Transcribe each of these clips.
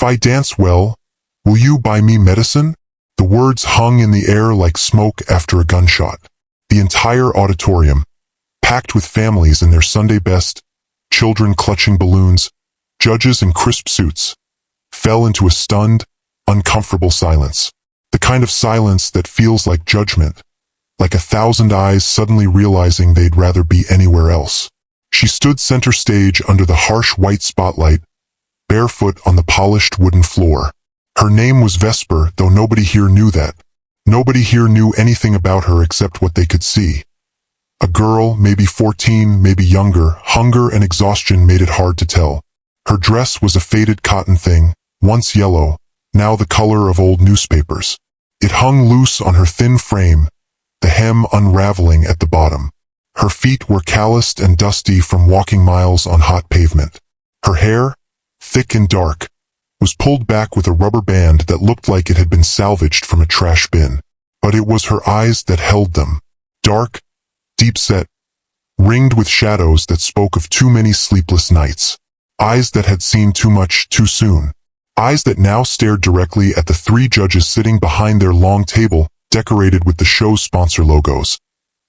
If I dance well, will you buy me medicine? The words hung in the air like smoke after a gunshot. The entire auditorium, packed with families in their Sunday best, children clutching balloons, judges in crisp suits, fell into a stunned, uncomfortable silence. The kind of silence that feels like judgment, like 1,000 eyes suddenly realizing they'd rather be anywhere else. She stood center stage under the harsh white spotlight, barefoot on the polished wooden floor. Her name was Vesper, though nobody here knew that. Nobody here knew anything about her except what they could see. A girl, maybe 14, maybe younger, hunger and exhaustion made it hard to tell. Her dress was a faded cotton thing, once yellow, now the color of old newspapers. It hung loose on her thin frame, the hem unraveling at the bottom. Her feet were calloused and dusty from walking miles on hot pavement. Her hair, thick and dark, was pulled back with a rubber band that looked like it had been salvaged from a trash bin. But it was her eyes that held them. Dark, deep-set, ringed with shadows that spoke of too many sleepless nights. Eyes that had seen too much too soon. Eyes that now stared directly at the three judges sitting behind their long table, decorated with the show's sponsor logos.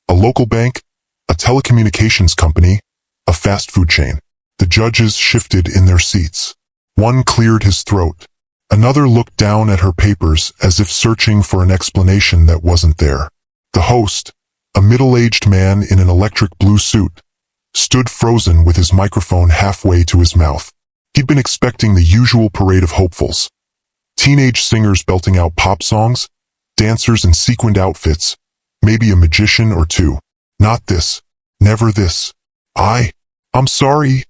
A local bank, a telecommunications company, a fast food chain. The judges shifted in their seats. One cleared his throat. Another looked down at her papers as if searching for an explanation that wasn't there. The host, a middle-aged man in an electric blue suit, stood frozen with his microphone halfway to his mouth. He'd been expecting the usual parade of hopefuls. Teenage singers belting out pop songs, dancers in sequined outfits, maybe a magician or two. Not this. Never this. I'm sorry,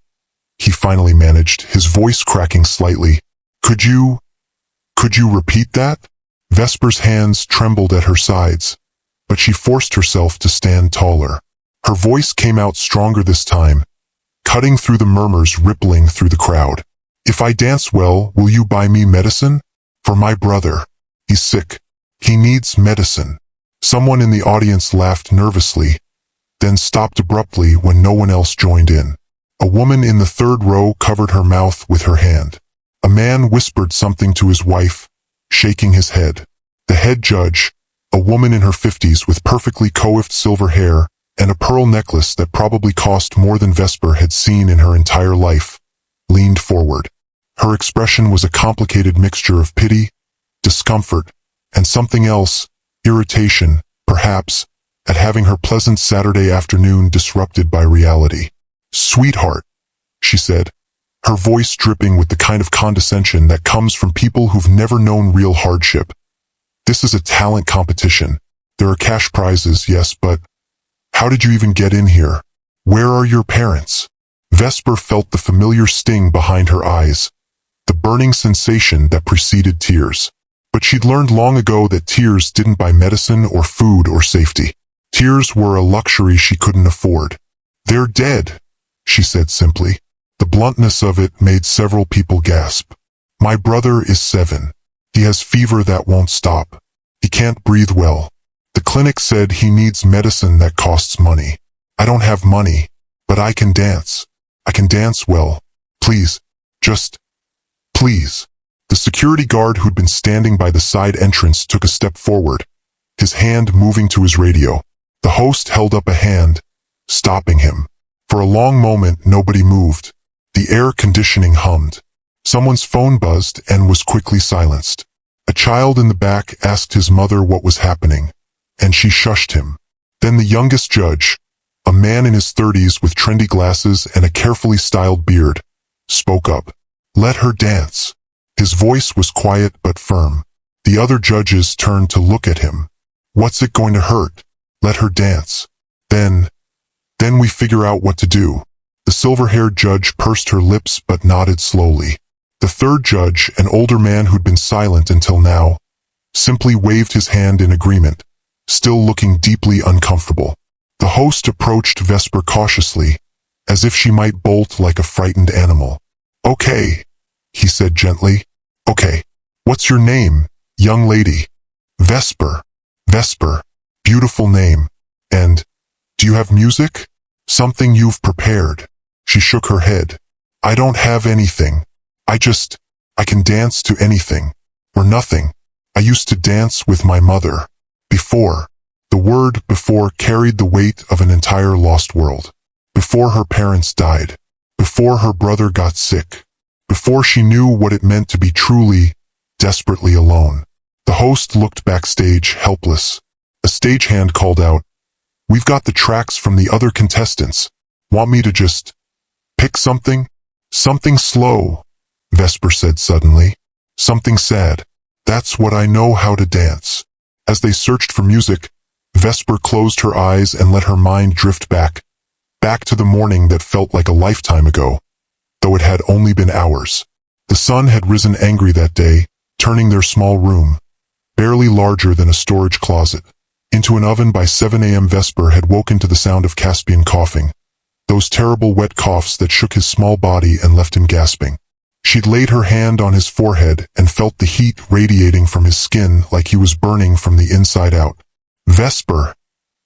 he finally managed, his voice cracking slightly. Could you repeat that? Vesper's hands trembled at her sides, but she forced herself to stand taller. Her voice came out stronger this time, cutting through the murmurs rippling through the crowd. If I dance well, will you buy me medicine? For my brother. He's sick. He needs medicine. Someone in the audience laughed nervously, then stopped abruptly when no one else joined in. A woman in the third row covered her mouth with her hand. A man whispered something to his wife, shaking his head. The head judge, a woman in her 50s with perfectly coiffed silver hair and a pearl necklace that probably cost more than Vesper had seen in her entire life, leaned forward. Her expression was a complicated mixture of pity, discomfort, and something else, irritation, perhaps, at having her pleasant Saturday afternoon disrupted by reality. "Sweetheart," she said, her voice dripping with the kind of condescension that comes from people who've never known real hardship. "This is a talent competition. There are cash prizes, yes, but how did you even get in here? Where are your parents?" Vesper felt the familiar sting behind her eyes, the burning sensation that preceded tears. But she'd learned long ago that tears didn't buy medicine or food or safety. Tears were a luxury she couldn't afford. "They're dead," she said simply. The bluntness of it made several people gasp. "My brother is 7. He has fever that won't stop. He can't breathe well. The clinic said he needs medicine that costs money. I don't have money, but I can dance. I can dance well. Please, just, please." The security guard who'd been standing by the side entrance took a step forward, his hand moving to his radio. The host held up a hand, stopping him. For a long moment, nobody moved. The air conditioning hummed. Someone's phone buzzed and was quickly silenced. A child in the back asked his mother what was happening, and she shushed him. Then the youngest judge, a man in his 30s with trendy glasses and a carefully styled beard, spoke up. "Let her dance." His voice was quiet but firm. The other judges turned to look at him. "What's it going to hurt? Let her dance. Then we figure out what to do." The silver-haired judge pursed her lips but nodded slowly. The third judge, an older man who'd been silent until now, simply waved his hand in agreement, still looking deeply uncomfortable. The host approached Vesper cautiously, as if she might bolt like a frightened animal. "Okay," he said gently. "Okay. What's your name, young lady?" "Vesper." "Vesper. Beautiful name. And do you have music? Something you've prepared?" She shook her head. "I don't have anything. I can dance to anything. Or nothing. I used to dance with my mother. Before. The word before carried the weight of an entire lost world. Before her parents died. Before her brother got sick. Before she knew what it meant to be truly, desperately alone. The host looked backstage, helpless. A stagehand called out, "We've got the tracks from the other contestants. Want me to just pick something?" "Something slow," Vesper said suddenly. "Something sad. That's what I know how to dance." As they searched for music, Vesper closed her eyes and let her mind drift back to the morning that felt like a lifetime ago, though it had only been hours. The sun had risen angry that day, turning their small room, barely larger than a storage closet, into an oven. By 7 a.m. Vesper had woken to the sound of Caspian coughing, those terrible wet coughs that shook his small body and left him gasping. She'd laid her hand on his forehead and felt the heat radiating from his skin like he was burning from the inside out. "Vesper,"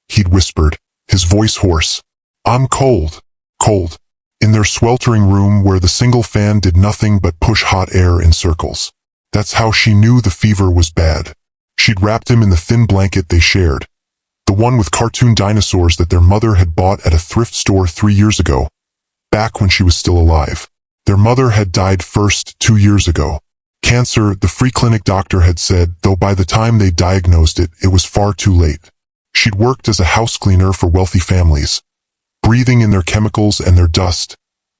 he'd whispered, his voice hoarse. "I'm cold, cold." In their sweltering room where the single fan did nothing but push hot air in circles. That's how she knew the fever was bad. She'd wrapped him in the thin blanket they shared, the one with cartoon dinosaurs that their mother had bought at a thrift store 3 years ago, back when she was still alive. Their mother had died first 2 years ago. Cancer, the free clinic doctor had said, though by the time they diagnosed it, it was far too late. She'd worked as a house cleaner for wealthy families, breathing in their chemicals and their dust,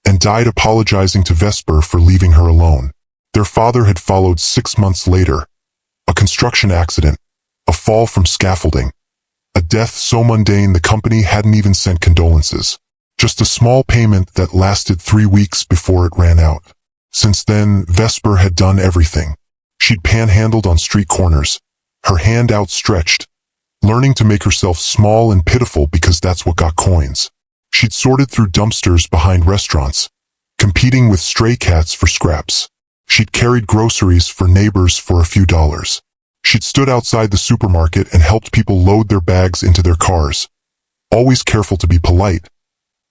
and died apologizing to Vesper for leaving her alone. Their father had followed 6 months later. A construction accident, a fall from scaffolding, a death so mundane the company hadn't even sent condolences. Just a small payment that lasted 3 weeks before it ran out. Since then, Vesper had done everything. She'd panhandled on street corners, her hand outstretched, learning to make herself small and pitiful because that's what got coins. She'd sorted through dumpsters behind restaurants, competing with stray cats for scraps. She'd carried groceries for neighbors for a few dollars. She'd stood outside the supermarket and helped people load their bags into their cars, always careful to be polite,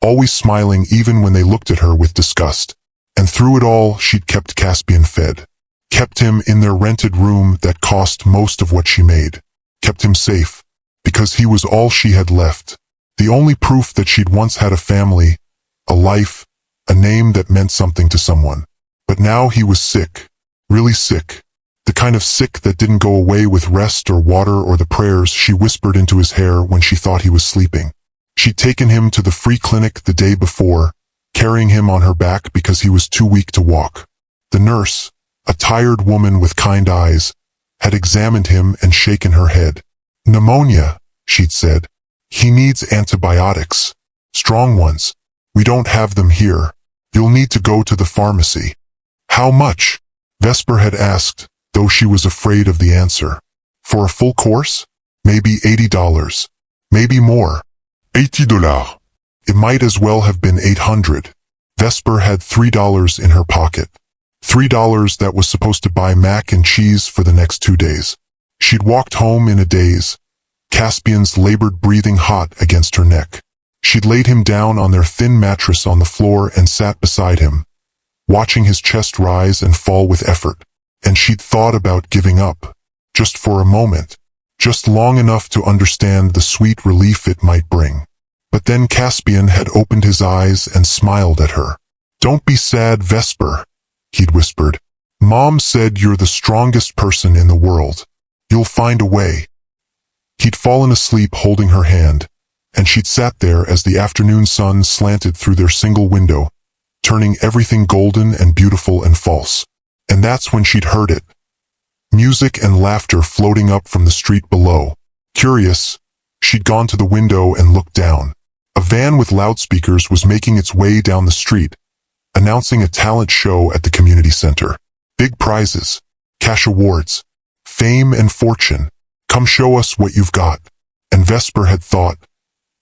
always smiling even when they looked at her with disgust. And through it all, she'd kept Caspian fed. Kept him in their rented room that cost most of what she made. Kept him safe, because he was all she had left. The only proof that she'd once had a family, a life, a name that meant something to someone. But now he was sick. Really sick. The kind of sick that didn't go away with rest or water or the prayers she whispered into his hair when she thought he was sleeping. She'd taken him to the free clinic the day before, carrying him on her back because he was too weak to walk. The nurse, a tired woman with kind eyes, had examined him and shaken her head. "Pneumonia," she'd said. "He needs antibiotics. Strong ones. We don't have them here. You'll need to go to the pharmacy." "How much?" Vesper had asked, though she was afraid of the answer. "For a full course? Maybe $80. Maybe more." $80. It might as well have been $800. Vesper had $3 in her pocket. $3 that was supposed to buy mac and cheese for the next 2 days. She'd walked home in a daze, Caspian's labored breathing hot against her neck. She'd laid him down on their thin mattress on the floor and sat beside him, watching his chest rise and fall with effort. And she'd thought about giving up, just for a moment, just long enough to understand the sweet relief it might bring. But then Caspian had opened his eyes and smiled at her. "Don't be sad, Vesper," he'd whispered. "Mom said you're the strongest person in the world. You'll find a way." He'd fallen asleep holding her hand, and she'd sat there as the afternoon sun slanted through their single window, turning everything golden and beautiful and false. And that's when she'd heard it. Music and laughter floating up from the street below. Curious, she'd gone to the window and looked down. A van with loudspeakers was making its way down the street, announcing a talent show at the community center. Big prizes, cash awards, fame and fortune. Come show us what you've got. And Vesper had thought,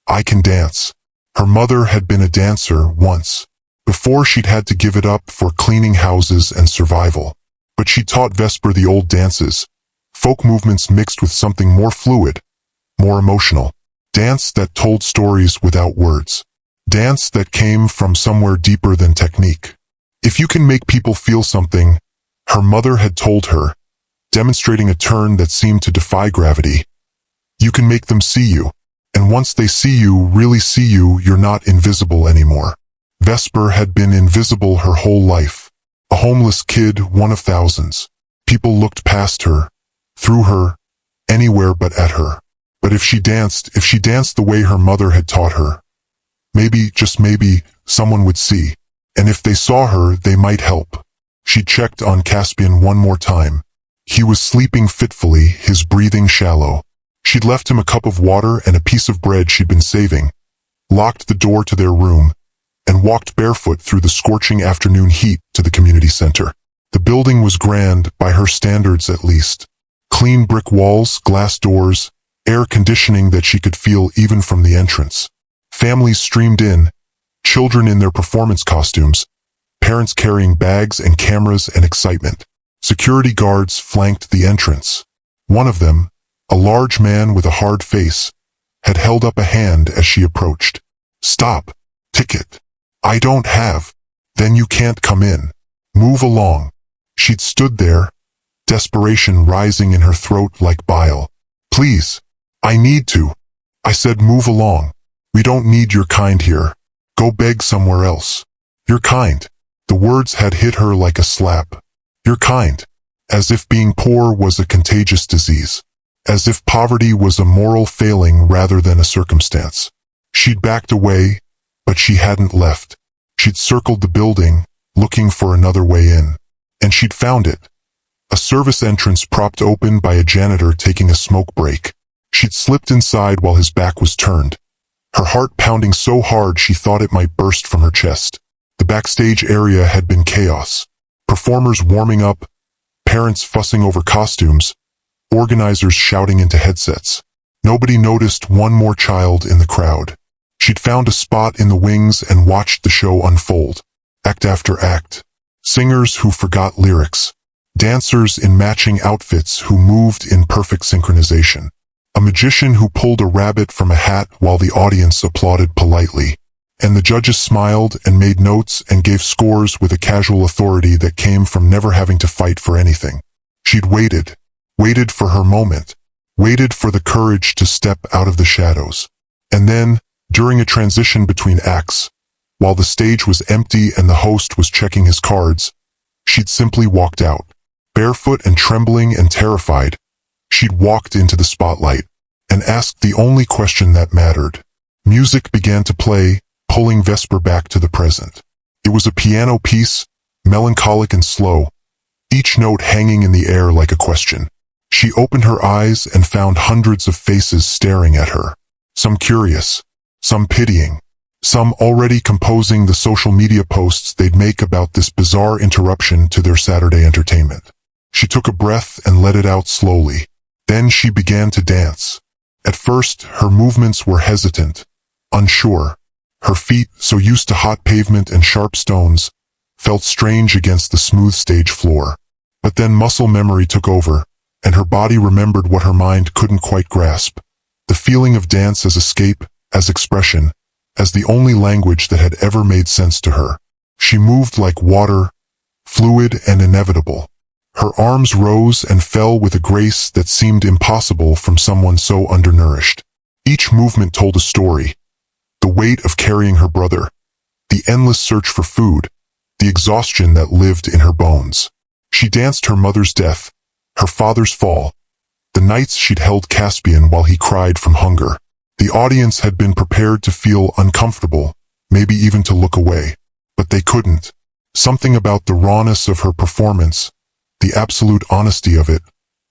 I can dance. Her mother had been a dancer once, before she'd had to give it up for cleaning houses and survival. But she taught Vesper the old dances, folk movements mixed with something more fluid, more emotional. Dance that told stories without words. Dance that came from somewhere deeper than technique. If you can make people feel something, Her mother had told her, demonstrating a turn that seemed to defy gravity. You can make them see you, and once they see you, really see you, you're not invisible anymore. Vesper had been invisible her whole life. A homeless kid, one of thousands. People looked past her, through her, anywhere but at her. But if she danced the way her mother had taught her, maybe, just maybe, someone would see. And if they saw her, they might help. She checked on Caspian one more time. He was sleeping fitfully, his breathing shallow. She'd left him a cup of water and a piece of bread she'd been saving, locked the door to their room, and walked barefoot through the scorching afternoon heat to the community center. The building was grand, by her standards at least. Clean brick walls, glass doors, air conditioning that she could feel even from the entrance. Families streamed in, children in their performance costumes, parents carrying bags and cameras and excitement. Security guards flanked the entrance. One of them, a large man with a hard face, had held up a hand as she approached. Stop. Ticket. I don't have. Then you can't come in. Move along. She'd stood there, desperation rising in her throat like bile. Please. I need to. I said move along. We don't need your kind here. Go beg somewhere else. Your kind. The words had hit her like a slap. Your kind. As if being poor was a contagious disease. As if poverty was a moral failing rather than a circumstance. She'd backed away, but she hadn't left. She'd circled the building, looking for another way in. And she'd found it. A service entrance propped open by a janitor taking a smoke break. She'd slipped inside while his back was turned, her heart pounding so hard she thought it might burst from her chest. The backstage area had been chaos. Performers warming up, parents fussing over costumes, organizers shouting into headsets. Nobody noticed one more child in the crowd. She'd found a spot in the wings and watched the show unfold, act after act. Singers who forgot lyrics. Dancers in matching outfits who moved in perfect synchronization. A magician who pulled a rabbit from a hat while the audience applauded politely. And the judges smiled and made notes and gave scores with a casual authority that came from never having to fight for anything. She'd waited for her moment, waited for the courage to step out of the shadows. And then, during a transition between acts, while the stage was empty and the host was checking his cards, she'd simply walked out. Barefoot and trembling and terrified, she'd walked into the spotlight and asked the only question that mattered. Music began to play, pulling Vesper back to the present. It was a piano piece, melancholic and slow, each note hanging in the air like a question. She opened her eyes and found hundreds of faces staring at her. Some curious, some pitying, some already composing the social media posts they'd make about this bizarre interruption to their Saturday entertainment. She took a breath and let it out slowly. Then she began to dance. At first, her movements were hesitant, unsure. Her feet, so used to hot pavement and sharp stones, felt strange against the smooth stage floor. But then muscle memory took over, and her body remembered what her mind couldn't quite grasp. The feeling of dance as escape, as expression, as the only language that had ever made sense to her. She moved like water, fluid and inevitable. Her arms rose and fell with a grace that seemed impossible from someone so undernourished. Each movement told a story. The weight of carrying her brother, the endless search for food, the exhaustion that lived in her bones. She danced her mother's death, her father's fall, the nights she'd held Caspian while he cried from hunger. The audience had been prepared to feel uncomfortable, maybe even to look away. But they couldn't. Something about the rawness of her performance, the absolute honesty of it,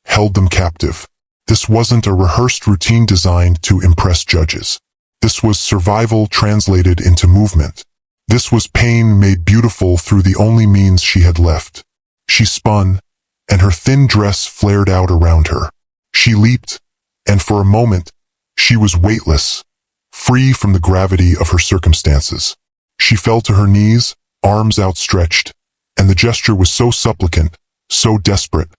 held them captive. This wasn't a rehearsed routine designed to impress judges. This was survival translated into movement. This was pain made beautiful through the only means she had left. She spun, and her thin dress flared out around her. She leaped, and for a moment, she was weightless, free from the gravity of her circumstances. She fell to her knees, arms outstretched, and the gesture was so supplicant, so desperate,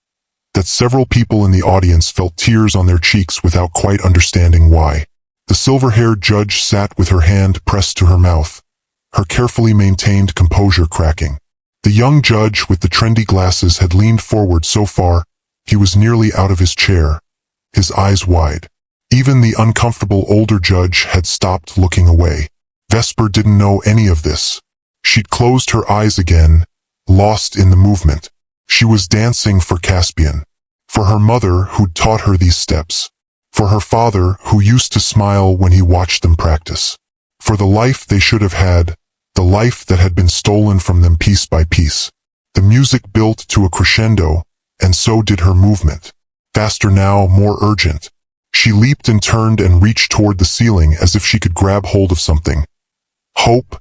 that several people in the audience felt tears on their cheeks without quite understanding why. The silver-haired judge sat with her hand pressed to her mouth, her carefully maintained composure cracking. The young judge with the trendy glasses had leaned forward so far, he was nearly out of his chair, his eyes wide. Even the uncomfortable older judge had stopped looking away. Vesper didn't know any of this. She'd closed her eyes again, lost in the movement. She was dancing for Caspian, for her mother who'd taught her these steps, for her father who used to smile when he watched them practice, for the life they should have had, the life that had been stolen from them piece by piece. The music built to a crescendo, and so did her movement. Faster now, more urgent. She leaped and turned and reached toward the ceiling as if she could grab hold of something. Hope,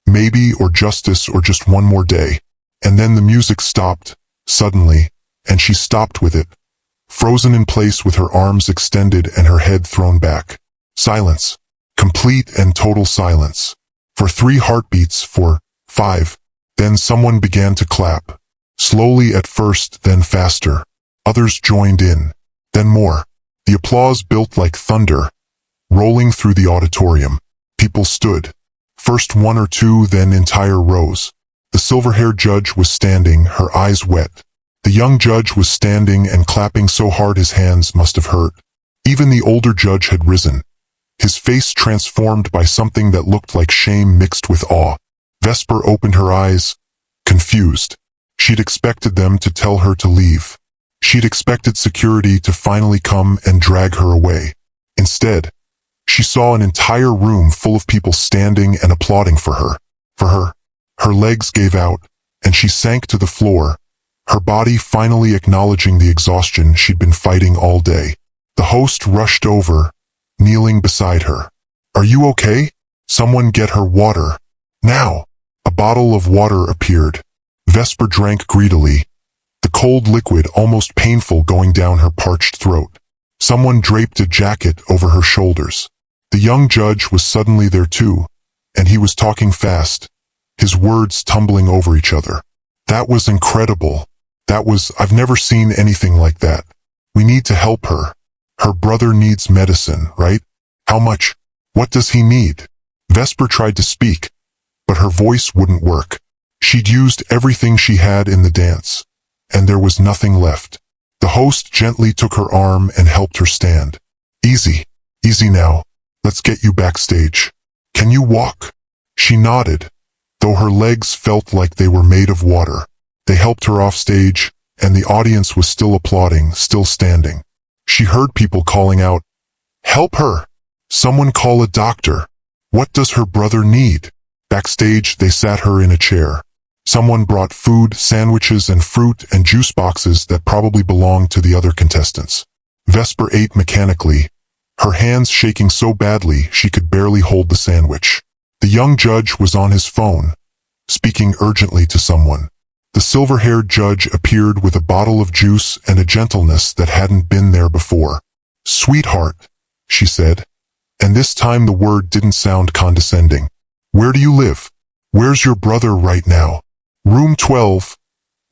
maybe, or justice, or just one more day. And then the music stopped, suddenly, and she stopped with it, frozen in place with her arms extended and her head thrown back. Silence. Complete and total silence. For 3 heartbeats, for 5. Then someone began to clap. Slowly at first, then faster. Others joined in. Then more. The applause built like thunder, rolling through the auditorium. People stood. First 1 or 2, then entire rows. The silver-haired judge was standing, her eyes wet. The young judge was standing and clapping so hard his hands must have hurt. Even the older judge had risen, his face transformed by something that looked like shame mixed with awe. Vesper opened her eyes, confused. She'd expected them to tell her to leave. She'd expected security to finally come and drag her away. Instead, she saw an entire room full of people standing and applauding for her. For her. Her legs gave out, and she sank to the floor, her body finally acknowledging the exhaustion she'd been fighting all day. The host rushed over, kneeling beside her. "Are you okay? Someone get her water. Now!" A bottle of water appeared. Vesper drank greedily, the cold liquid almost painful going down her parched throat. Someone draped a jacket over her shoulders. The young judge was suddenly there too, and he was talking fast, his words tumbling over each other. "That was incredible. I've never seen anything like that. We need to help her. Her brother needs medicine, right? How much? What does he need?" Vesper tried to speak, but her voice wouldn't work. She'd used everything she had in the dance, and there was nothing left. The host gently took her arm and helped her stand. Easy now. Let's get you backstage. Can you walk?" She nodded, though her legs felt like they were made of water. They helped her off stage, and the audience was still applauding, still standing. She heard people calling out, "Help her! Someone call a doctor! What does her brother need?" Backstage, they sat her in a chair. Someone brought food, sandwiches, and fruit and juice boxes that probably belonged to the other contestants. Vesper ate mechanically, her hands shaking so badly she could barely hold the sandwich. The young judge was on his phone, speaking urgently to someone. The silver-haired judge appeared with a bottle of juice and a gentleness that hadn't been there before. "Sweetheart," she said, and this time the word didn't sound condescending. "Where do you live? Where's your brother right now?" "Room 12,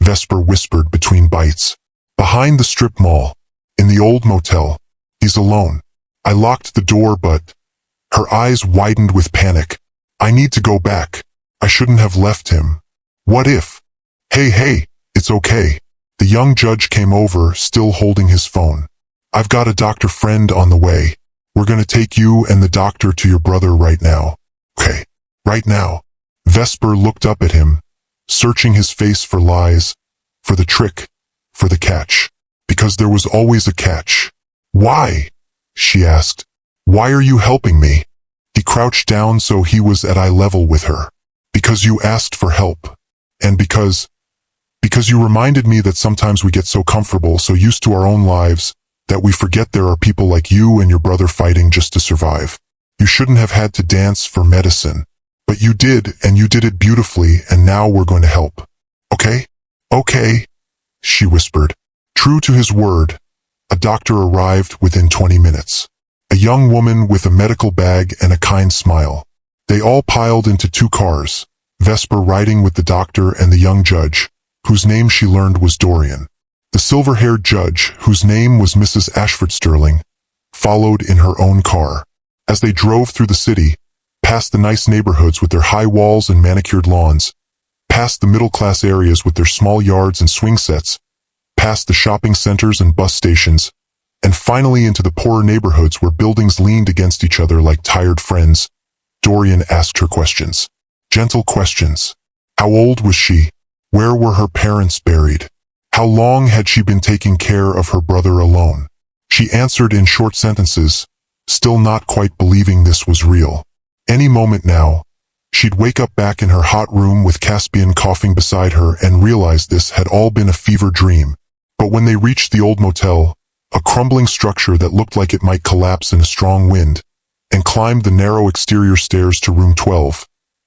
Vesper whispered between bites. "Behind the strip mall, in the old motel. He's alone. I locked the door but—" Her eyes widened with panic. "I need to go back. I shouldn't have left him. What if—" Hey, it's okay." The young judge came over, still holding his phone. "I've got a doctor friend on the way. We're gonna take you and the doctor to your brother right now." "Okay, right now." Vesper looked up at him, searching his face for lies, for the trick, for the catch. Because there was always a catch. "Why?" she asked. "Why are you helping me?" He crouched down so he was at eye level with her. "Because you asked for help. And because you reminded me that sometimes we get so comfortable, so used to our own lives, that we forget there are people like you and your brother fighting just to survive. You shouldn't have had to dance for medicine. But you did, and you did it beautifully, and now we're going to help. Okay? Okay," she whispered. True to his word, a doctor arrived within 20 minutes. A young woman with a medical bag and a kind smile. They all piled into 2 cars, Vesper riding with the doctor and the young judge, whose name she learned was Dorian. The silver-haired judge, whose name was Mrs. Ashford Sterling, followed in her own car. As they drove through the city, past the nice neighborhoods with their high walls and manicured lawns, past the middle-class areas with their small yards and swing sets, past the shopping centers and bus stations, and finally into the poorer neighborhoods where buildings leaned against each other like tired friends. Dorian asked her questions. Gentle questions. How old was she? Where were her parents buried? How long had she been taking care of her brother alone? She answered in short sentences, still not quite believing this was real. Any moment now, she'd wake up back in her hot room with Caspian coughing beside her and realize this had all been a fever dream. But when they reached the old motel, a crumbling structure that looked like it might collapse in a strong wind, and climbed the narrow exterior stairs to room 12,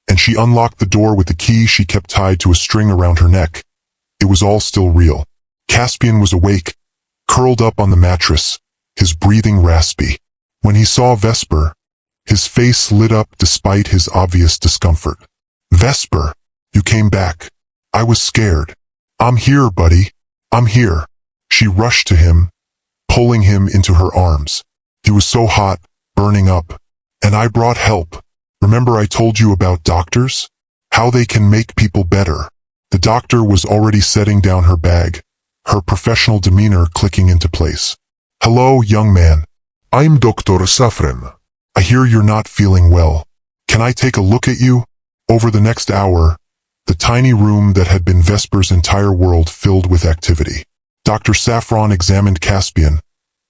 and she unlocked the door with the key she kept tied to a string around her neck, it was all still real. Caspian was awake, curled up on the mattress, his breathing raspy. When he saw Vesper, his face lit up despite his obvious discomfort. Vesper, you came back. I was scared. I'm here, buddy. I'm here. She rushed to him, pulling him into her arms. He was so hot, burning up. And I brought help. Remember I told you about doctors? How they can make people better. The doctor was already setting down her bag, her professional demeanor clicking into place. Hello, young man. I'm Dr. Safran. I hear you're not feeling well. Can I take a look at you? Over the next hour, the tiny room that had been Vesper's entire world filled with activity. Dr. Safran examined Caspian,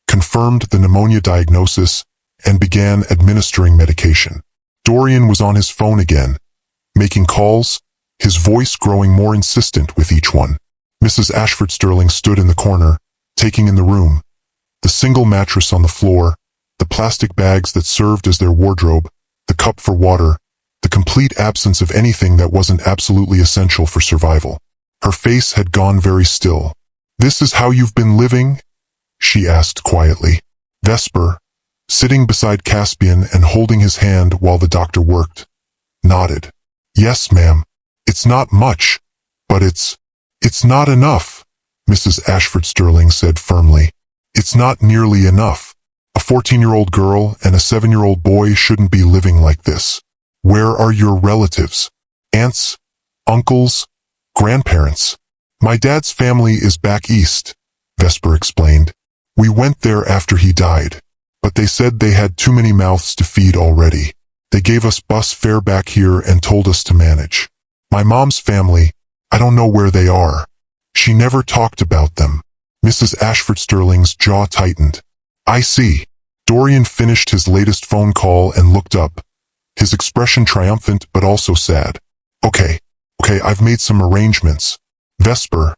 confirmed the pneumonia diagnosis, and began administering medication. Dorian was on his phone again, making calls, his voice growing more insistent with each one. Mrs. Ashford Sterling stood in the corner, taking in the room. The single mattress on the floor, the plastic bags that served as their wardrobe, the cup for water, the complete absence of anything that wasn't absolutely essential for survival. Her face had gone very still. This is how you've been living? She asked quietly. Vesper, sitting beside Caspian and holding his hand while the doctor worked, nodded. Yes, ma'am. It's not much, but it's not enough, Mrs. Ashford Sterling said firmly. It's not nearly enough. A 14-year-old girl and a 7-year-old boy shouldn't be living like this. Where are your relatives? Aunts? Uncles? Grandparents? My dad's family is back east, Vesper explained. We went there after he died, but they said they had too many mouths to feed already. They gave us bus fare back here and told us to manage. My mom's family, I don't know where they are. She never talked about them. Mrs. Ashford Sterling's jaw tightened. I see. Dorian finished his latest phone call and looked up, his expression triumphant but also sad. Okay, I've made some arrangements. Vesper,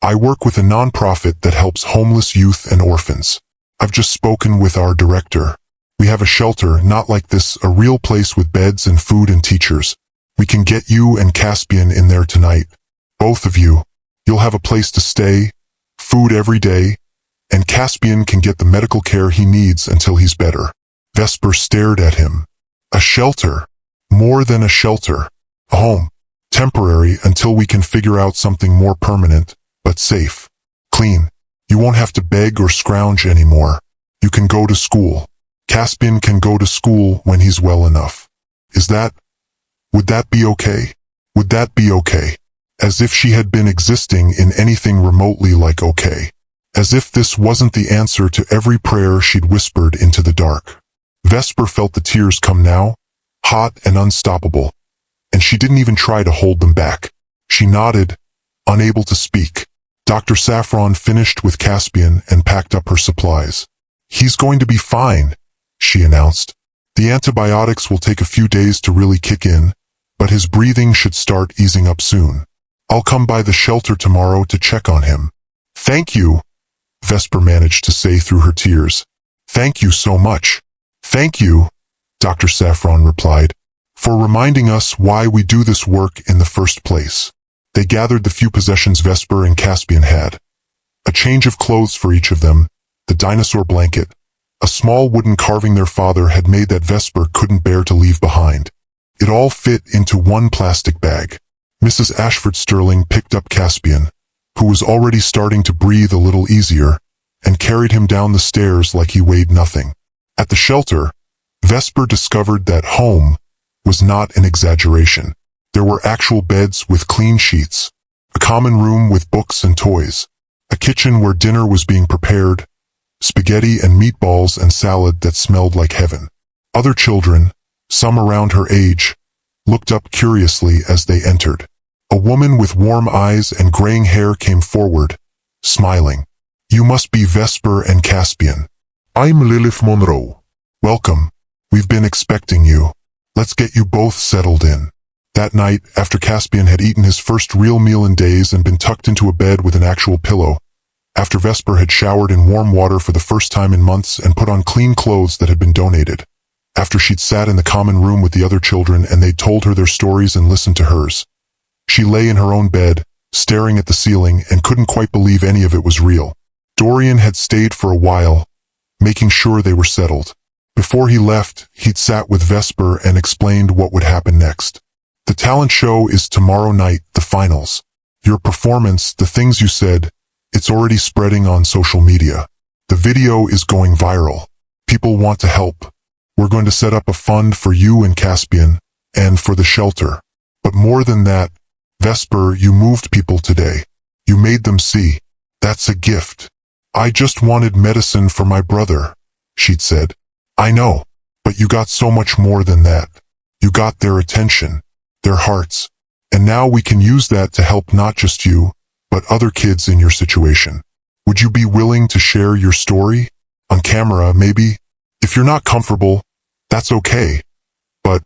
I work with a nonprofit that helps homeless youth and orphans. I've just spoken with our director. We have a shelter, not like this, a real place with beds and food and teachers. We can get you and Caspian in there tonight. Both of you. You'll have a place to stay, food every day, and Caspian can get the medical care he needs until he's better. Vesper stared at him. A shelter. More than a shelter. A home. Temporary until we can figure out something more permanent, but safe. Clean. You won't have to beg or scrounge anymore. You can go to school. Caspian can go to school when he's well enough. Would that be okay? Would that be okay? As if she had been existing in anything remotely like okay. As if this wasn't the answer to every prayer she'd whispered into the dark. Vesper felt the tears come now, hot and unstoppable, and she didn't even try to hold them back. She nodded, unable to speak. Dr. Safran finished with Caspian and packed up her supplies. He's going to be fine, she announced. The antibiotics will take a few days to really kick in, but his breathing should start easing up soon. I'll come by the shelter tomorrow to check on him. Thank you, Vesper managed to say through her tears. Thank you so much. Thank you, Dr. Safran replied, for reminding us why we do this work in the first place. They gathered the few possessions Vesper and Caspian had. A change of clothes for each of them, the dinosaur blanket, a small wooden carving their father had made that Vesper couldn't bear to leave behind. It all fit into one plastic bag. Mrs. Ashford Sterling picked up Caspian, who was already starting to breathe a little easier, and carried him down the stairs like he weighed nothing. At the shelter, Vesper discovered that home was not an exaggeration. There were actual beds with clean sheets, a common room with books and toys, a kitchen where dinner was being prepared, spaghetti and meatballs and salad that smelled like heaven. Other children, some around her age, looked up curiously as they entered. A woman with warm eyes and graying hair came forward, smiling. "You must be Vesper and Caspian. I'm Lilith Monroe. Welcome. We've been expecting you. Let's get you both settled in." That night, after Caspian had eaten his first real meal in days and been tucked into a bed with an actual pillow, after Vesper had showered in warm water for the first time in months and put on clean clothes that had been donated, after she'd sat in the common room with the other children and they'd told her their stories and listened to hers, she lay in her own bed, staring at the ceiling, and couldn't quite believe any of it was real. Dorian had stayed for a while, making sure they were settled. Before he left, he'd sat with Vesper and explained what would happen next. "The talent show is tomorrow night, the finals. Your performance, the things you said, it's already spreading on social media. The video is going viral. People want to help. We're going to set up a fund for you and Caspian, and for the shelter. But more than that, Vesper, you moved people today. You made them see. That's a gift. I just wanted medicine for my brother," she'd said. "I know, but you got so much more than that. You got their attention, their hearts, and now we can use that to help not just you, but other kids in your situation. Would you be willing to share your story? On camera, maybe? If you're not comfortable, that's okay. But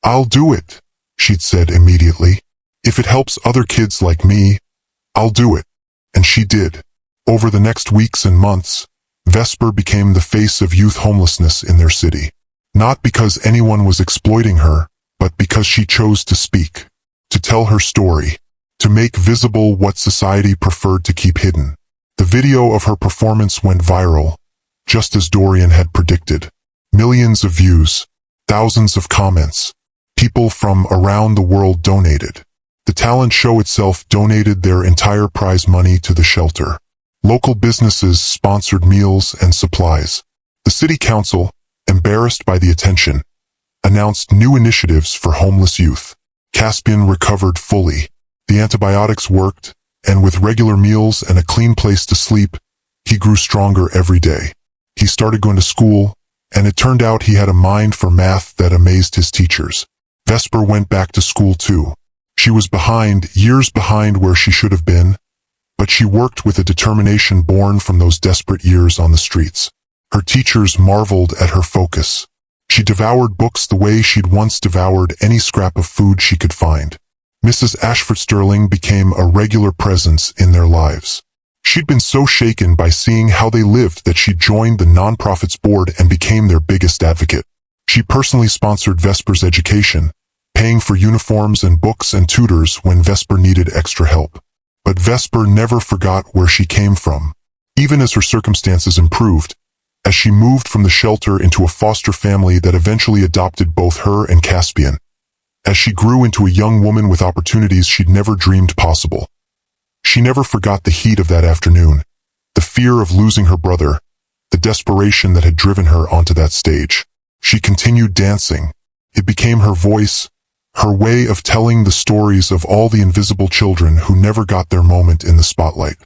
I'll do it," she'd said immediately. "If it helps other kids like me, I'll do it." And she did. Over the next weeks and months, Vesper became the face of youth homelessness in their city. Not because anyone was exploiting her, but because she chose to speak, to tell her story, to make visible what society preferred to keep hidden. The video of her performance went viral, just as Dorian had predicted. Millions of views, thousands of comments. People from around the world donated. The talent show itself donated their entire prize money to the shelter. Local businesses sponsored meals and supplies. The city council, embarrassed by the attention, announced new initiatives for homeless youth. Caspian recovered fully. The antibiotics worked, and with regular meals and a clean place to sleep, he grew stronger every day. He started going to school, and it turned out he had a mind for math that amazed his teachers. Vesper went back to school too. She was behind, years behind where she should have been, but she worked with a determination born from those desperate years on the streets. Her teachers marveled at her focus. She devoured books the way she'd once devoured any scrap of food she could find. Mrs. Ashford Sterling became a regular presence in their lives. She'd been so shaken by seeing how they lived that she joined the nonprofit's board and became their biggest advocate. She personally sponsored Vesper's education, paying for uniforms and books and tutors when Vesper needed extra help. But Vesper never forgot where she came from. Even as her circumstances improved, as she moved from the shelter into a foster family that eventually adopted both her and Caspian, as she grew into a young woman with opportunities she'd never dreamed possible. She never forgot the heat of that afternoon, the fear of losing her brother, the desperation that had driven her onto that stage. She continued dancing. It became her voice, her way of telling the stories of all the invisible children who never got their moment in the spotlight.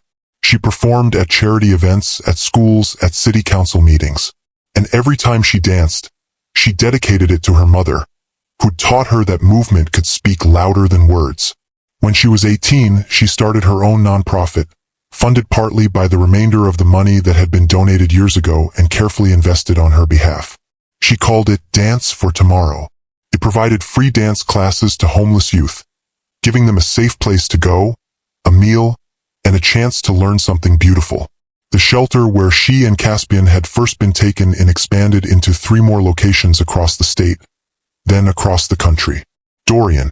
She performed at charity events, at schools, at city council meetings. And every time she danced, she dedicated it to her mother, who'd taught her that movement could speak louder than words. When she was 18, she started her own nonprofit, funded partly by the remainder of the money that had been donated years ago and carefully invested on her behalf. She called it Dance for Tomorrow. It provided free dance classes to homeless youth, giving them a safe place to go, a meal, and a chance to learn something beautiful. The shelter where she and Caspian had first been taken in expanded into 3 more locations across the state, then across the country. Dorian,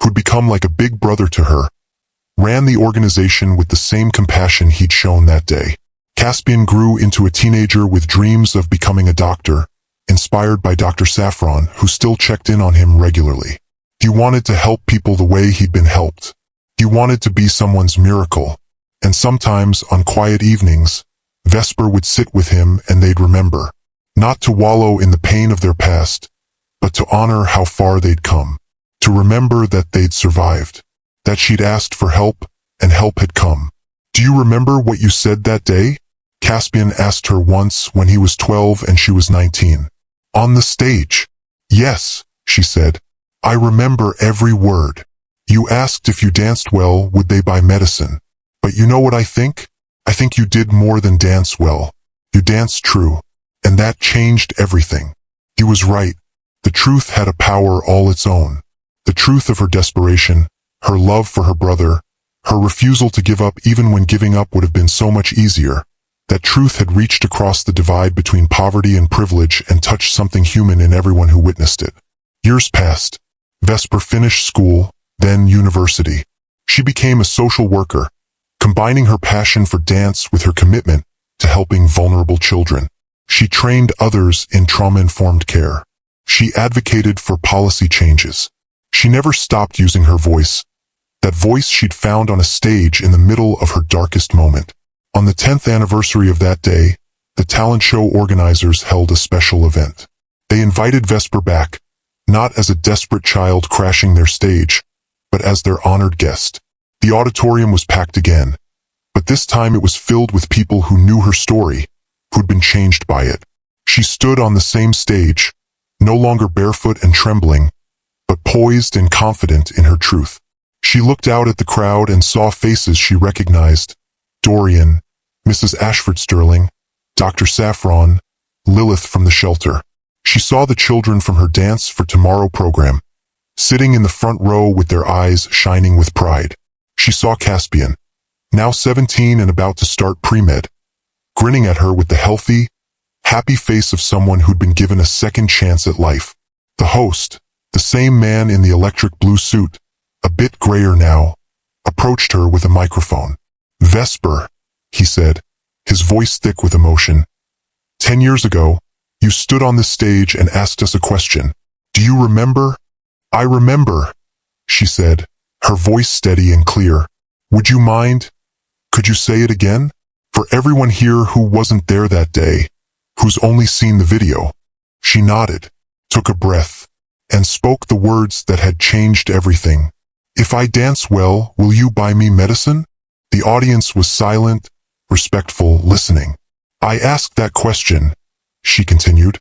who'd become like a big brother to her, ran the organization with the same compassion he'd shown that day. Caspian grew into a teenager with dreams of becoming a doctor, inspired by Dr. Saffron, who still checked in on him regularly. He wanted to help people the way he'd been helped. He wanted to be someone's miracle. And sometimes, on quiet evenings, Vesper would sit with him and they'd remember, not to wallow in the pain of their past, but to honor how far they'd come. to remember that they'd survived, that she'd asked for help, and help had come. Do you remember what you said that day? Caspian asked her once when he was 12 and she was 19. On the stage. Yes, she said. I remember every word. You asked if you danced well, would they buy medicine? But you know what I think? I think you did more than dance well. You danced true. And that changed everything. He was right. The truth had a power all its own. The truth of her desperation, her love for her brother, her refusal to give up even when giving up would have been so much easier. That truth had reached across the divide between poverty and privilege and touched something human in everyone who witnessed it. Years passed. Vesper finished school, then university. She became a social worker, combining her passion for dance with her commitment to helping vulnerable children. She trained others in trauma-informed care. She advocated for policy changes. She never stopped using her voice, that voice she'd found on a stage in the middle of her darkest moment. On the 10th anniversary of that day, the talent show organizers held a special event. They invited Vesper back, not as a desperate child crashing their stage, but as their honored guest. The auditorium was packed again, but this time it was filled with people who knew her story, who'd been changed by it. She stood on the same stage, no longer barefoot and trembling, but poised and confident in her truth. She looked out at the crowd and saw faces she recognized: Dorian, Mrs. Ashford Sterling, Dr. Saffron, Lilith from the shelter. She saw the children from her Dance for Tomorrow program, sitting in the front row with their eyes shining with pride. She saw Caspian, now 17 and about to start pre-med, grinning at her with the healthy, happy face of someone who'd been given a second chance at life. The host, the same man in the electric blue suit, a bit grayer now, approached her with a microphone. Vesper, he said, his voice thick with emotion. 10 years ago, you stood on this stage and asked us a question. Do you remember? I remember, she said, her voice steady and clear. Would you mind? Could you say it again? For everyone here who wasn't there that day, who's only seen the video. She nodded, took a breath, and spoke the words that had changed everything. If I dance well, will you buy me medicine? The audience was silent, respectful, listening. I asked that question, she continued,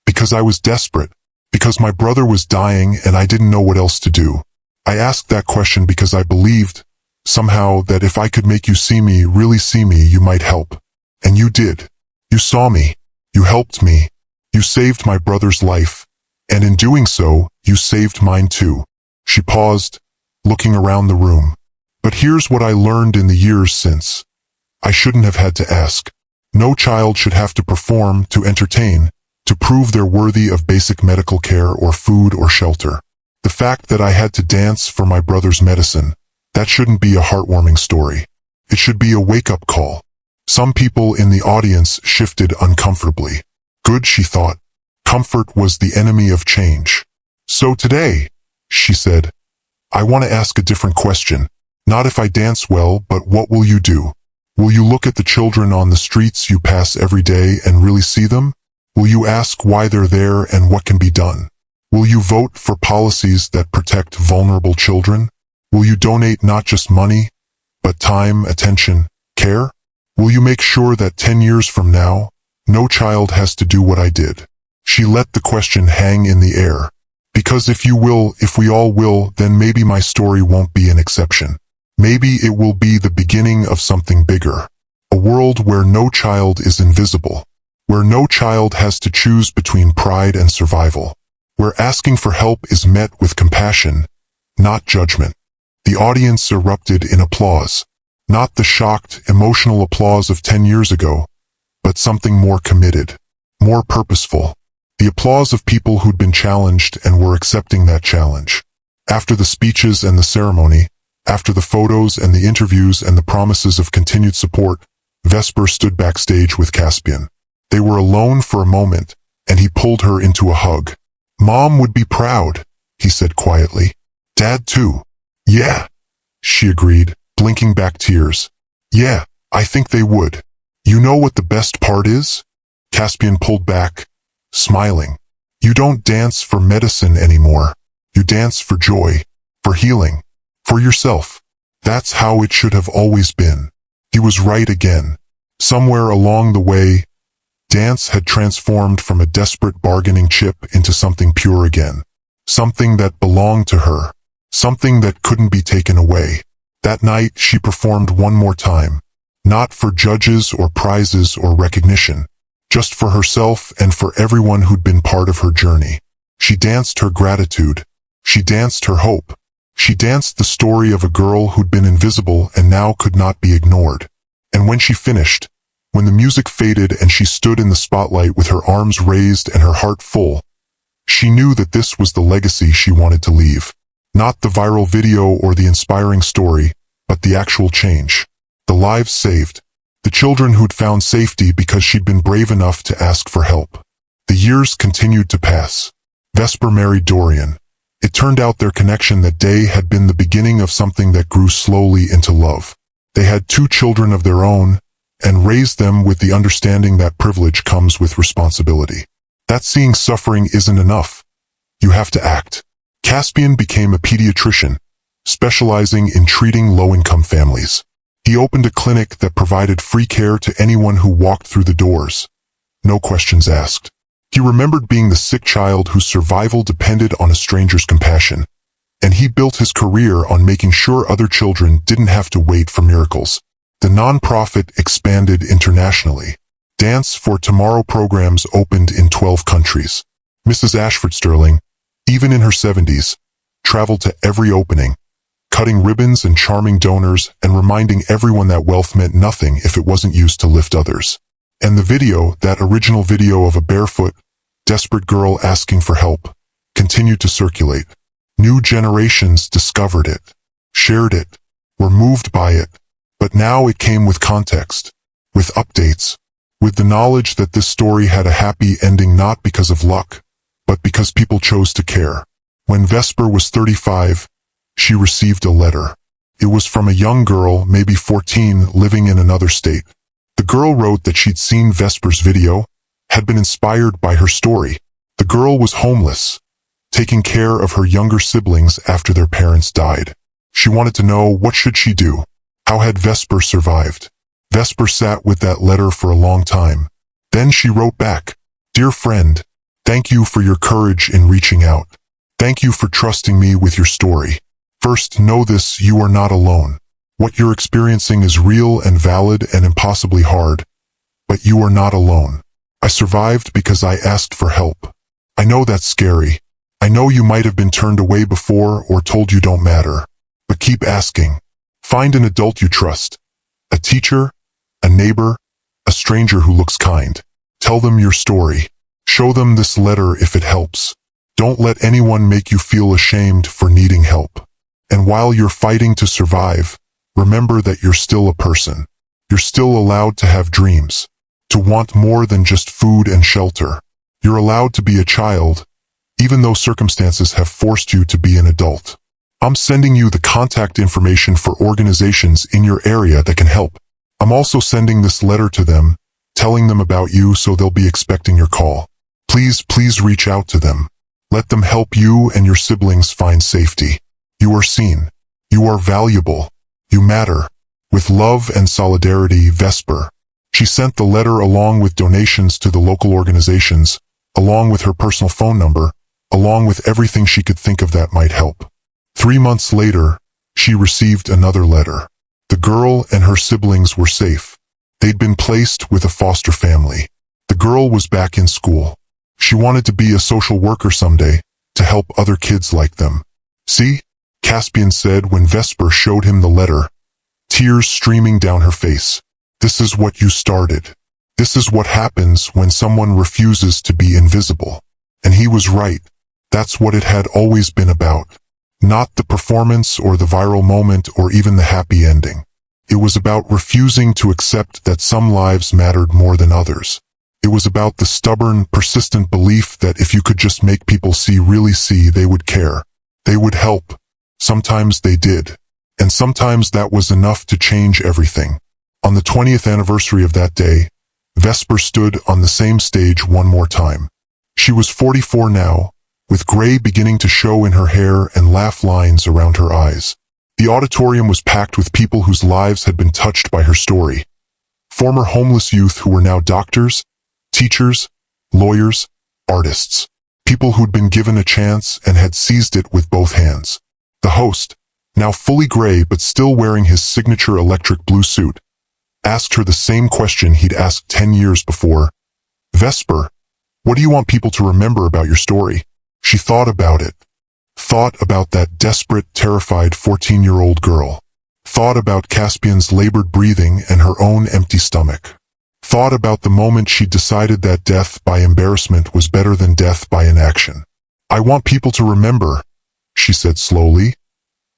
because I was desperate, because my brother was dying and I didn't know what else to do. I asked that question because I believed, somehow, that if I could make you see me, really see me, you might help. And you did. You saw me. You helped me. You saved my brother's life. And in doing so, you saved mine too. She paused, looking around the room. But here's what I learned in the years since. I shouldn't have had to ask. No child should have to perform, to entertain, to prove they're worthy of basic medical care or food or shelter. The fact that I had to dance for my brother's medicine, that shouldn't be a heartwarming story. It should be a wake-up call. Some people in the audience shifted uncomfortably. Good, she thought. Comfort was the enemy of change. So today, she said, I want to ask a different question. Not if I dance well, but what will you do? Will you look at the children on the streets you pass every day and really see them? Will you ask why they're there and what can be done? Will you vote for policies that protect vulnerable children? Will you donate not just money, but time, attention, care? Will you make sure that 10 years from now, no child has to do what I did? She let the question hang in the air. Because if you will, if we all will, then maybe my story won't be an exception. Maybe it will be the beginning of something bigger. A world where no child is invisible. Where no child has to choose between pride and survival. Where asking for help is met with compassion, not judgment. The audience erupted in applause. Not the shocked, emotional applause of 10 years ago, but something more committed, more purposeful. The applause of people who'd been challenged and were accepting that challenge. After the speeches and the ceremony, after the photos and the interviews and the promises of continued support, Vesper stood backstage with Caspian. They were alone for a moment, and he pulled her into a hug. Mom would be proud, he said quietly. Dad too. Yeah, she agreed, blinking back tears. Yeah, I think they would. You know what the best part is? Caspian pulled back, smiling. You don't dance for medicine anymore. You dance for joy, for healing, for yourself. That's how it should have always been. He was right again. Somewhere along the way, dance had transformed from a desperate bargaining chip into something pure again. Something that belonged to her. Something that couldn't be taken away. That night, she performed one more time. Not for judges or prizes or recognition. Just for herself and for everyone who'd been part of her journey. She danced her gratitude. She danced her hope. She danced the story of a girl who'd been invisible and now could not be ignored. And when she finished, when the music faded and she stood in the spotlight with her arms raised and her heart full, she knew that this was the legacy she wanted to leave. Not the viral video or the inspiring story, but the actual change. The lives saved. The children who'd found safety because she'd been brave enough to ask for help. The years continued to pass. Vesper married Dorian. It turned out their connection that day had been the beginning of something that grew slowly into love. They had 2 children of their own, and raised them with the understanding that privilege comes with responsibility. That seeing suffering isn't enough. You have to act. Caspian became a pediatrician, specializing in treating low-income families. He opened a clinic that provided free care to anyone who walked through the doors. No questions asked. He remembered being the sick child whose survival depended on a stranger's compassion, and he built his career on making sure other children didn't have to wait for miracles. The nonprofit expanded internationally. Dance for Tomorrow programs opened in 12 countries. Mrs. Ashford Sterling, even in her 70s, traveled to every opening, cutting ribbons and charming donors and reminding everyone that wealth meant nothing if it wasn't used to lift others. And the video, that original video of a barefoot, desperate girl asking for help, continued to circulate. New generations discovered it, shared it, were moved by it, but now it came with context, with updates, with the knowledge that this story had a happy ending not because of luck, but because people chose to care. When Vesper was 35, she received a letter. It was from a young girl, maybe 14, living in another state. The girl wrote that she'd seen Vesper's video, had been inspired by her story. The girl was homeless, taking care of her younger siblings after their parents died. She wanted to know, what should she do? How had Vesper survived? Vesper sat with that letter for a long time. Then she wrote back, "Dear friend, thank you for your courage in reaching out. Thank you for trusting me with your story. First, know this, you are not alone. What you're experiencing is real and valid and impossibly hard, but you are not alone. I survived because I asked for help. I know that's scary. I know you might have been turned away before or told you don't matter, but keep asking. Find an adult you trust, a teacher, a neighbor, a stranger who looks kind. Tell them your story. Show them this letter if it helps. Don't let anyone make you feel ashamed for needing help. And while you're fighting to survive, remember that you're still a person. You're still allowed to have dreams, to want more than just food and shelter. You're allowed to be a child, even though circumstances have forced you to be an adult. I'm sending you the contact information for organizations in your area that can help. I'm also sending this letter to them, telling them about you so they'll be expecting your call. Please reach out to them. Let them help you and your siblings find safety. You are seen. You are valuable. You matter. With love and solidarity, Vesper." She sent the letter along with donations to the local organizations, along with her personal phone number, along with everything she could think of that might help. 3 months later, she received another letter. The girl and her siblings were safe. They'd been placed with a foster family. The girl was back in school. She wanted to be a social worker someday, to help other kids like them. "See?" Caspian said when Vesper showed him the letter, tears streaming down her face. "This is what you started. This is what happens when someone refuses to be invisible." And he was right. That's what it had always been about. Not the performance or the viral moment or even the happy ending. It was about refusing to accept that some lives mattered more than others. It was about the stubborn, persistent belief that if you could just make people really see, they would care. They would help. Sometimes they did. And sometimes that was enough to change everything. On the 20th anniversary of that day, Vesper stood on the same stage one more time. She was 44 now, with gray beginning to show in her hair and laugh lines around her eyes. The auditorium was packed with people whose lives had been touched by her story. Former homeless youth who were now doctors, teachers, lawyers, artists. People who'd been given a chance and had seized it with both hands. The host, now fully gray but still wearing his signature electric blue suit, asked her the same question he'd asked 10 years before. Vesper, what do you want people to remember about your story? She thought about it. Thought about that desperate, terrified 14-year-old girl. Thought about Caspian's labored breathing and her own empty stomach. Thought about the moment she decided that death by embarrassment was better than death by inaction. I want people to remember, she said slowly,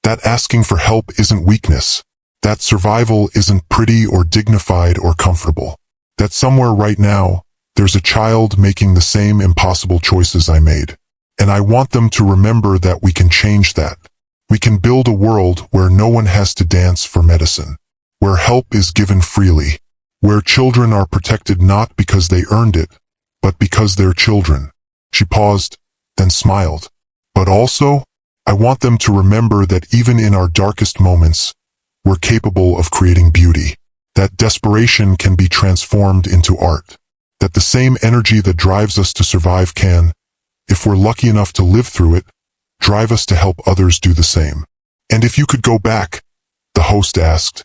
that asking for help isn't weakness. That survival isn't pretty or dignified or comfortable. That somewhere right now, there's a child making the same impossible choices I made. And I want them to remember that we can change that. We can build a world where no one has to dance for medicine. Where help is given freely. Where children are protected not because they earned it, but because they're children. She paused, then smiled. But also, I want them to remember that even in our darkest moments, we're capable of creating beauty. That desperation can be transformed into art. That the same energy that drives us to survive can, if we're lucky enough to live through it, drive us to help others do the same. And if you could go back, the host asked,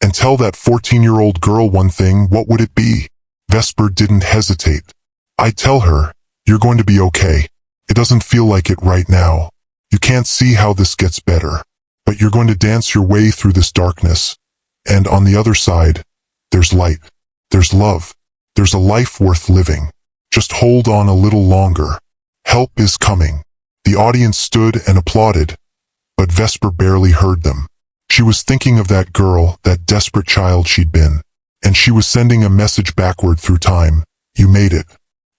and tell that 14-year-old girl one thing, what would it be? Vesper didn't hesitate. I'd tell her, you're going to be okay. It doesn't feel like it right now. You can't see how this gets better. But you're going to dance your way through this darkness. And on the other side, there's light. There's love. There's a life worth living. Just hold on a little longer. Help is coming. The audience stood and applauded, but Vesper barely heard them. She was thinking of that girl, that desperate child she'd been, and she was sending a message backward through time. You made it.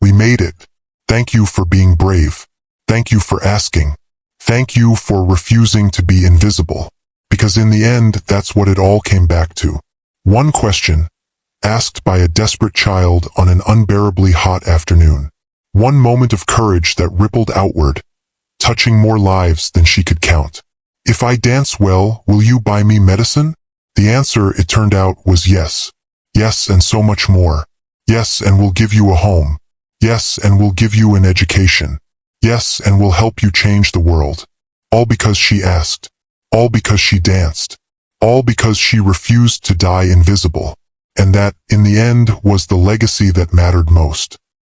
We made it. Thank you for being brave. Thank you for asking. Thank you for refusing to be invisible. Because in the end, that's what it all came back to. One question, asked by a desperate child on an unbearably hot afternoon. One moment of courage that rippled outward, touching more lives than she could count. If I dance well, will you buy me medicine? The answer, it turned out, was yes. Yes, and so much more. Yes, and we'll give you a home. Yes, and we'll give you an education. Yes, and we'll help you change the world. All because she asked. All because she danced. All because she refused to die invisible. And that, in the end, was the legacy that mattered most.